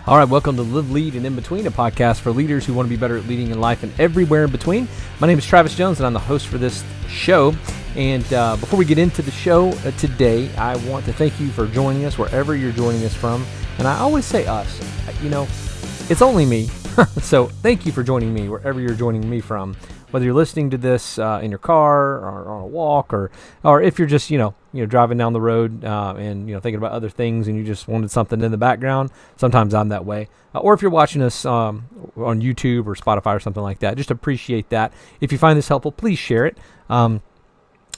All right, welcome to Live, Lead, and In Between, a podcast for leaders who want to be better at leading in life and everywhere in between. My name is Travis Jones, and I'm the host for this show. And before we get into the show today, I want to thank you for joining us wherever you're joining us from. And I always say us. You know, it's only me. So thank you for joining me wherever you're joining me from. Whether you're listening to this in your car or on a walk, or if you're just driving down the road and thinking about other things and you just wanted something in the background. Sometimes I'm that way. Or if you're watching us on YouTube or Spotify or something like that, just appreciate that. If you find this helpful, please share it.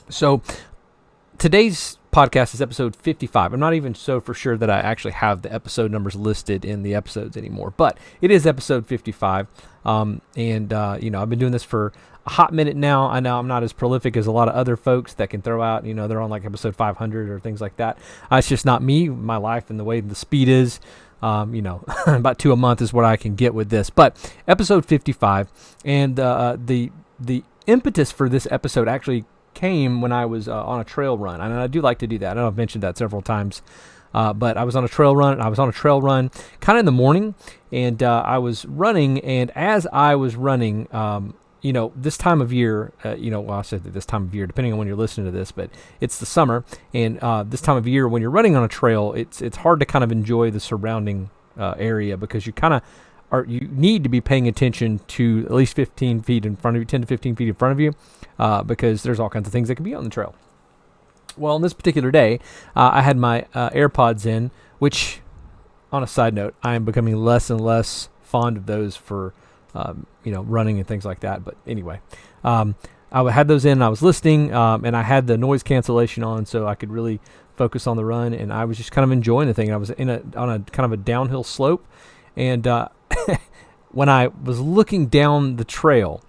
So today's podcast is episode 55. I'm not even so for sure that I actually have the episode numbers listed in the episodes anymore, but it is episode 55. I've been doing this for a hot minute now. I know I'm not as prolific as a lot of other folks that can throw out, they're on like episode 500 or things like that. It's just not me, my life, and the way the speed is. About 2 a month is what I can get with this. But episode 55, and the impetus for this episode actually came when I was on a trail run, and I do like to do that. I know I've mentioned that several times. But I was on a trail run. Kind of in the morning, and I was running. And as I was running, this time of year, I said this time of year, depending on when you're listening to this, but it's the summer, and this time of year when you're running on a trail, it's hard to kind of enjoy the surrounding area because you need to be paying attention to at least 15 feet in front of you, 10 to 15 feet in front of you, because there's all kinds of things that can be on the trail. Well, on this particular day, I had my AirPods in, which, on a side note, I am becoming less and less fond of those for, running and things like that. But anyway, I had those in, and I was listening, and I had the noise cancellation on so I could really focus on the run, and I was just kind of enjoying the thing. I was on a kind of a downhill slope, and when I was looking down the trail,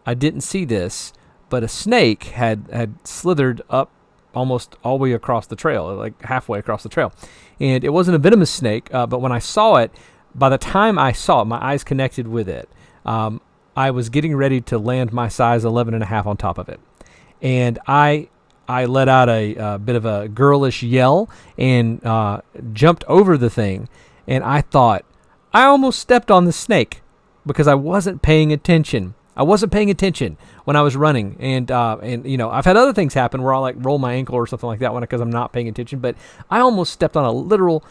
I didn't see this, but a snake had slithered up almost all the way across the trail, like halfway across the trail. And it wasn't a venomous snake, but when I saw it, by the time I saw it, my eyes connected with it, I was getting ready to land my size 11.5 on top of it. And I let out a bit of a girlish yell and jumped over the thing. And I thought, I almost stepped on the snake because I wasn't paying attention. I wasn't paying attention when I was running, and I've had other things happen where I'll like roll my ankle or something like that because I'm not paying attention. But I almost stepped on a literal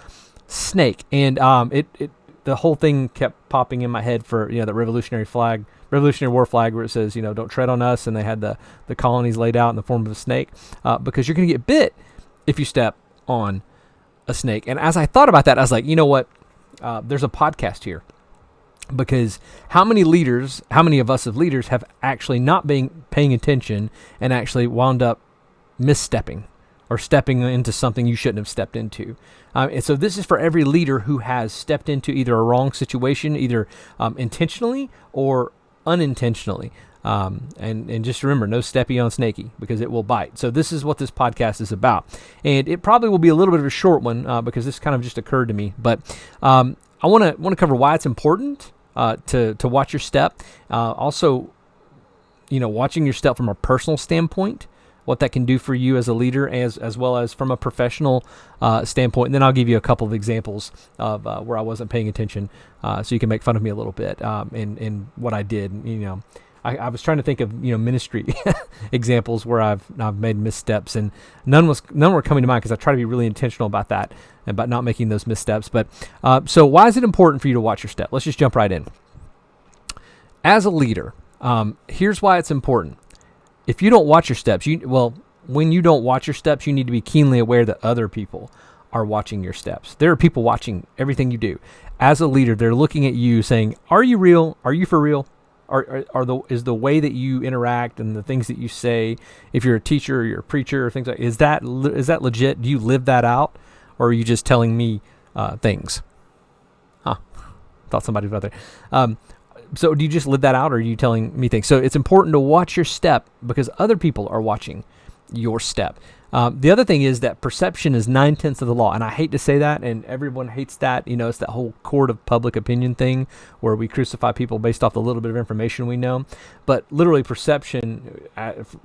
snake, and the whole thing kept popping in my head for the Revolutionary War flag where it says don't tread on us, and they had the colonies laid out in the form of a snake because you're going to get bit if you step on a snake. And as I thought about that, I was like, you know what? There's a podcast here. Because how many of us as leaders have actually not been paying attention and actually wound up misstepping or stepping into something you shouldn't have stepped into? And so this is for every leader who has stepped into either a wrong situation, either intentionally or unintentionally. And just remember, no steppy on snaky because it will bite. So this is what this podcast is about. And it probably will be a little bit of a short one because this kind of just occurred to me. But I want to cover why it's important to watch your step. Also, watching your step from a personal standpoint, what that can do for you as a leader, as well as from a professional standpoint. And then I'll give you a couple of examples of where I wasn't paying attention, so you can make fun of me a little bit in what I did. I was trying to think of ministry examples where I've made missteps, and none were coming to mind because I try to be really intentional about that and about not making those missteps. But so why is it important for you to watch your step? Let's just jump right in. As a leader, here's why it's important. If you don't watch your steps, when you don't watch your steps, you need to be keenly aware that other people are watching your steps. There are people watching everything you do. As a leader, they're looking at you saying, "Are you real? Are you for real? Is the way that you interact and the things that you say, if you're a teacher or you're a preacher or things like, is that legit? Do you live that out, or are you just telling me things?" Thought somebody was out there. So do you just live that out, or are you telling me things? So it's important to watch your step because other people are watching your step. The other thing is that perception is 9/10 of the law. And I hate to say that, and everyone hates that. It's that whole court of public opinion thing where we crucify people based off the little bit of information we know. But literally perception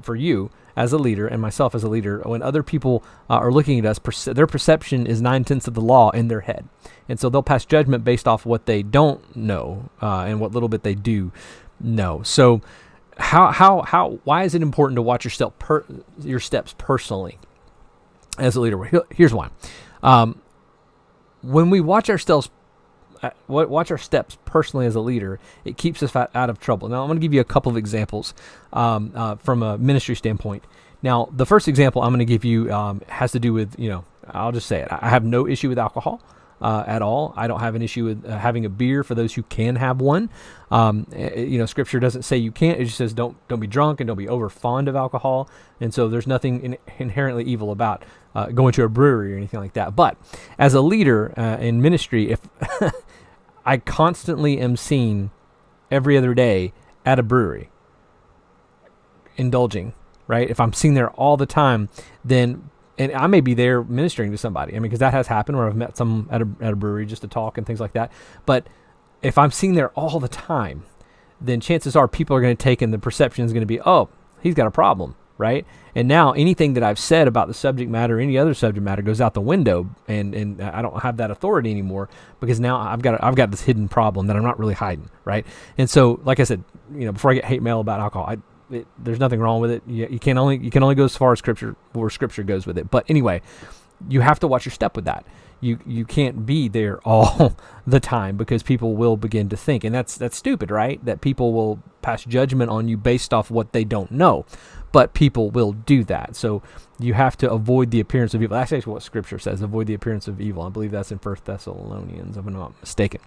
for you as a leader and myself as a leader, when other people are looking at us, their perception is 9/10 of the law in their head. And so they'll pass judgment based off what they don't know and what little bit they do know. So why is it important to watch your steps personally as a leader? Here's why. When we watch our steps personally as a leader, it keeps us out of trouble. Now, I'm going to give you a couple of examples from a ministry standpoint. Now, the first example I'm going to give you has to do with, I'll just say it. I have no issue with alcohol at all. I don't have an issue with having a beer for those who can have one. Scripture doesn't say you can't. It just says don't be drunk and don't be over fond of alcohol. And so there's nothing inherently evil about going to a brewery or anything like that. But as a leader in ministry, if I constantly am seen every other day at a brewery indulging, right? If I'm seen there all the time, then and I may be there ministering to somebody. Because that has happened where I've met some at a brewery just to talk and things like that. But if I'm seen there all the time, then chances are people are going to take, and the perception is going to be, oh, he's got a problem, right? And now anything that I've said about the subject matter, any other subject matter, goes out the window, and I don't have that authority anymore because now I've got this hidden problem that I'm not really hiding, right? And so, like I said, before I get hate mail about alcohol, there's nothing wrong with it. You can only go as far as where Scripture goes with it. But anyway, you have to watch your step with that. You can't be there all the time because people will begin to think, and that's stupid, right? That people will pass judgment on you based off what they don't know, but people will do that. So you have to avoid the appearance of evil. That's actually what Scripture says: avoid the appearance of evil. I believe that's in 1 Thessalonians, if I'm not mistaken.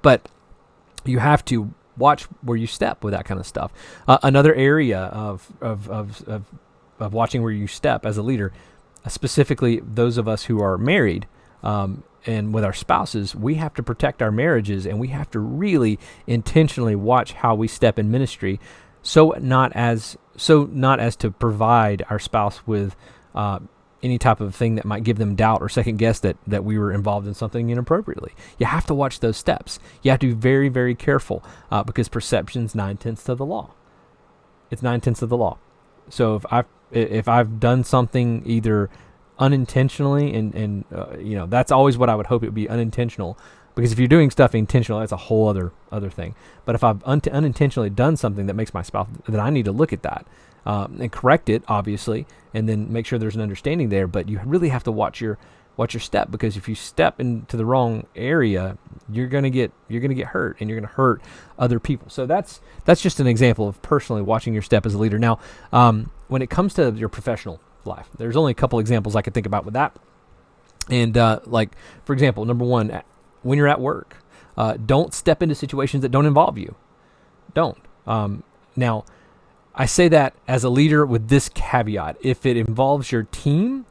But you have to watch where you step with that kind of stuff. Another area of watching where you step as a leader, specifically those of us who are married, and with our spouses, we have to protect our marriages, and we have to really intentionally watch how we step in ministry, so not as to provide our spouse with any type of thing that might give them doubt or second guess that we were involved in something inappropriately. You have to watch those steps. You have to be very, very careful because perception's 9/10 of the law. It's 9/10 of the law. So if I've done something either unintentionally, and that's always what I would hope it would be, unintentional, because if you're doing stuff intentional, that's a whole other thing. But if I've unintentionally done something that makes my spouse, then I need to look at that and correct it, obviously, and then make sure there's an understanding there. But you really have to watch your step, because if you step into the wrong area, you're gonna get hurt, and you're gonna hurt other people. So that's just an example of personally watching your step as a leader. Now, when it comes to your professional life, there's only a couple examples I could think about with that. And like, for example, number one, when you're at work, don't step into situations that don't involve you. Don't. Now, I say that as a leader with this caveat: if it involves your team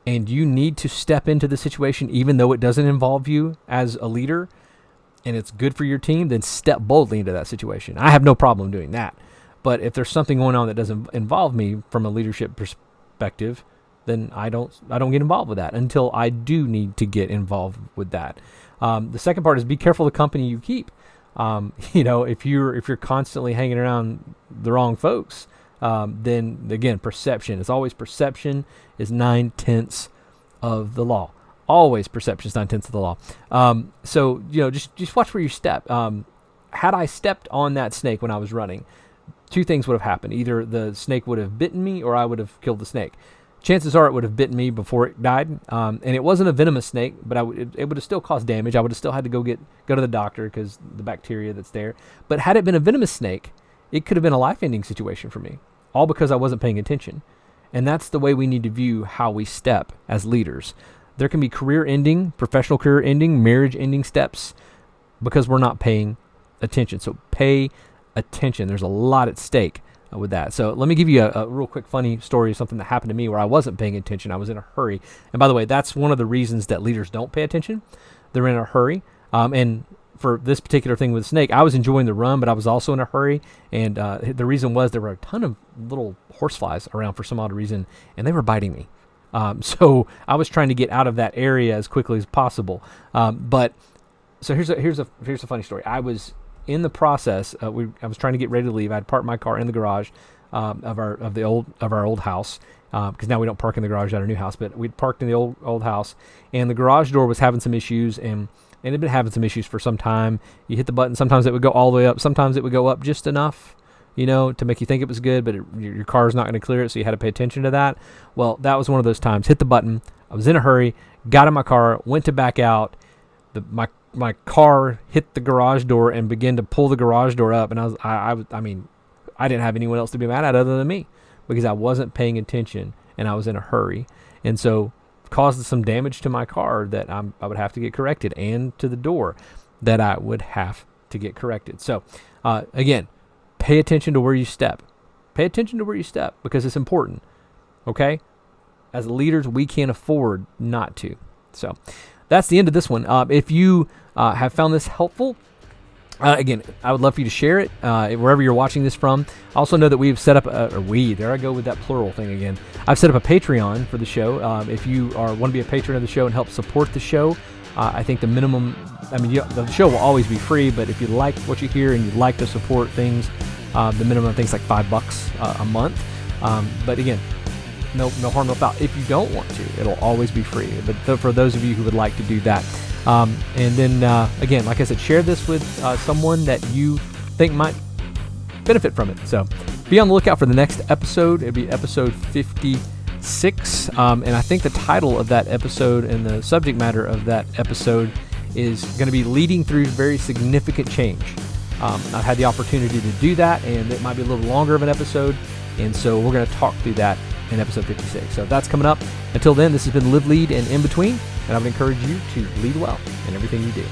and you need to step into the situation, even though it doesn't involve you as a leader, and it's good for your team, then step boldly into that situation. I have no problem doing that. But if there's something going on that doesn't involve me from a leadership perspective, then I don't get involved with that until I do need to get involved with that. The second part is be careful the company you keep. If you're constantly hanging around the wrong folks, then again, perception. It's always perception is 9/10 of the law. Always perception is 9/10 of the law. So just watch where you step. Had I stepped on that snake when I was running, two things would have happened. Either the snake would have bitten me, or I would have killed the snake. Chances are it would have bitten me before it died, and it wasn't a venomous snake, but it would have still caused damage. I would have still had to go to the doctor because the bacteria that's there. But had it been a venomous snake, it could have been a life-ending situation for me, all because I wasn't paying attention. And that's the way we need to view how we step as leaders. There can be career-ending, professional career-ending, marriage-ending steps because we're not paying attention. So pay attention. There's a lot at stake with that. So let me give you a real quick funny story of something that happened to me where I wasn't paying attention. I was in a hurry. And by the way, that's one of the reasons that leaders don't pay attention. They're in a hurry. And for this particular thing with the snake, I was enjoying the run, but I was also in a hurry. And the reason was there were a ton of little horseflies around for some odd reason, and they were biting me. So I was trying to get out of that area as quickly as possible. But so here's a funny story. I was in the process. I was trying to get ready to leave. I'd parked my car in the garage of our old house, because now we don't park in the garage at our new house. But we'd parked in the old house, and the garage door was having some issues, and it had been having some issues for some time. You hit the button, sometimes it would go all the way up, sometimes it would go up just enough, to make you think it was good, but your car's not going to clear it, so you had to pay attention to that. Well, that was one of those times. Hit the button. I was in a hurry, got in my car, went to back out. My car hit the garage door and began to pull the garage door up, and I didn't have anyone else to be mad at other than me, because I wasn't paying attention and I was in a hurry, and so caused some damage to my car that I would have to get corrected, and to the door that I would have to get corrected. So again, pay attention to where you step. Pay attention to where you step, because it's important. Okay? As leaders, we can't afford not to. So that's the end of this one. If you have found this helpful, again, I would love for you to share it wherever you're watching this from. I also know that we've set up there I go with that plural thing again. I've set up a Patreon for the show. If you want to be a patron of the show and help support the show, I think the minimum, the show will always be free, but if you like what you hear and you'd like to support things, the minimum thing's like $5 a month. But again, no harm, no foul. If you don't want to, it'll always be free. But for those of you who would like to do that, and then again, like I said, share this with someone that you think might benefit from it. So be on the lookout for the next episode. It'll be episode 56, and I think the title of that episode and the subject matter of that episode is going to be leading through very significant change. I've had the opportunity to do that, and it might be a little longer of an episode, and so we're going to talk through that in episode 56. So that's coming up. Until then, this has been Live, Lead, and In Between, and I would encourage you to lead well in everything you do.